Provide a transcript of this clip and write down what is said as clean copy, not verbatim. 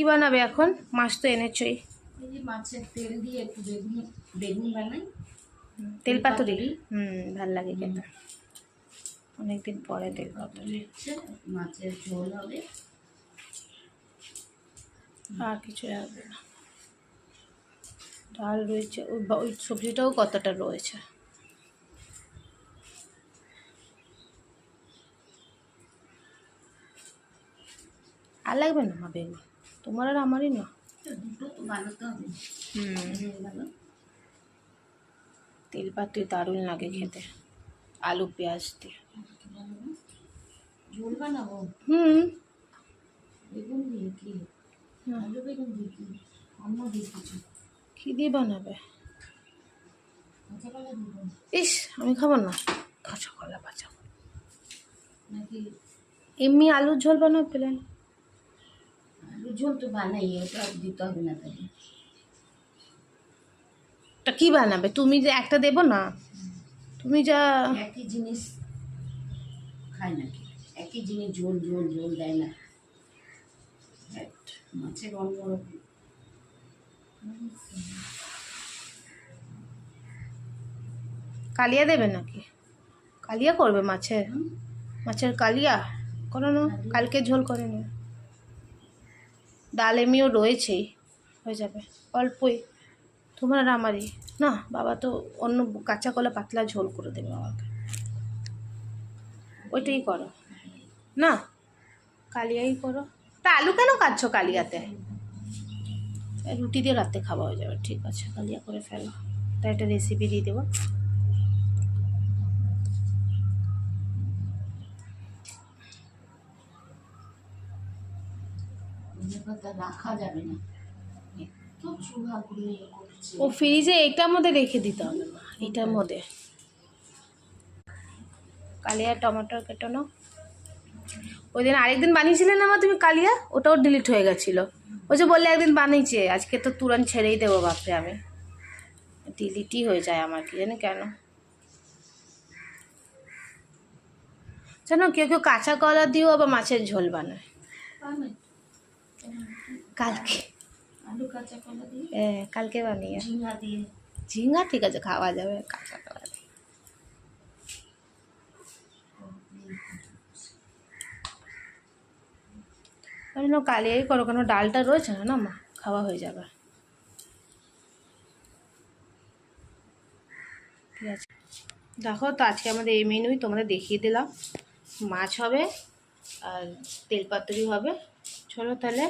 কি বানাবে এখন? মাছ তো এনেছই। এই যে মাছের তেল দিয়ে একটু বেগুন বানাই, তেল পাতুরি। ভাল লাগে খেতে, অনেকদিন পরে তেল পাতুরি। মাছের ঝোল হবে, আর কিছু লাগবে না। ডাল রয়েছে, ওই সবজিটাও কতটা রয়েছে। আর লাগবে না মা বেগুন, তোমার আর আমারই না। দুটো তো বানাতে হবে। তেল পাতুরি দারুণ লাগে খেতে, আলু পেঁয়াজ দিয়ে। ঝোল বানাবো? বেগুন দিয়ে কি? আলু বেগুন দিয়ে কি? অন্য দিয়ে কিছু? কি দিয়ে বানাবে? কাঁচা কলা দিব? ইস, আমি খাবো না কাঁচা কলা ভাজা। নাকি এমনি আলুর ঝোল বানাও পেলেন? আলুর ঝোল তো বানাই, ওটা দিতে হবে না তাহলে। তা কি বানাবে তুমি? যে একটা দেবো না, তুমি যা। একই জিনিস খায় নাকি? একই জিনিস ঝোল ঝোল ঝোল দেয় না, মাছের অন্যরকম। কালিয়া দেবে নাকি? কালিয়া করবে মাছের? মাছের কালিয়া করো না, কালকে ঝোল করে নি। ডাল এমনিও রয়েছেই, হয়ে যাবে অল্পই, তোমার আর আমারই না। বাবা তো অন্য কাঁচা কলা পাতলা ঝোল করে দেবে বাবাকে, ওইটাই করো না, কালিয়াই করো। তা আলু কেন কাটছো কালিয়াতে? রুটি দিয়ে রাতে খাওয়া হয়ে যাবে, ঠিক আছে কালিয়া করে ফেলো। তাই একটা রেসিপি দিয়ে দেবো। রাখা যাবে না, ও ফ্রিজে এটার মধ্যে রেখে দিতে হবে না, এটার মধ্যে কালিয়া টমেটোর কেটানো। ওই দিন আরেকদিন বানিয়েছিলেন না মা তুমি কালিয়া, ওটাও ডিলিট হয়ে গেছিলো। ওই যে বললে একদিন বানিয়েছে, আজকে তো তুরন্ত ছেড়েই দেবো বাপরে। আমি ডিলিটই হয়ে যায় আমার, কি জানি কেন জানো। কেউ কেউ কাঁচা কলা দিয়েও আবার মাছের ঝোল বানায়। কালকে আলু কাঁচা কলা দিয়ে, কালকে বানিয়ে ঝিঙা দিয়ে। ঝিঙ্গা ঠিক আছে, খাওয়া যাবে, কাঁচা কলা দিয়ে। কালিয়াই করো, কেন ডালটা রয়েছে না মা, খাওয়া হয়ে যাবে। ঠিক আছে, দেখো তো আজকে আমাদের এই মেনুই তোমাদের দেখিয়ে দিলাম। মাছ হবে আর তেল পাতুরি হবে। চলো তাহলে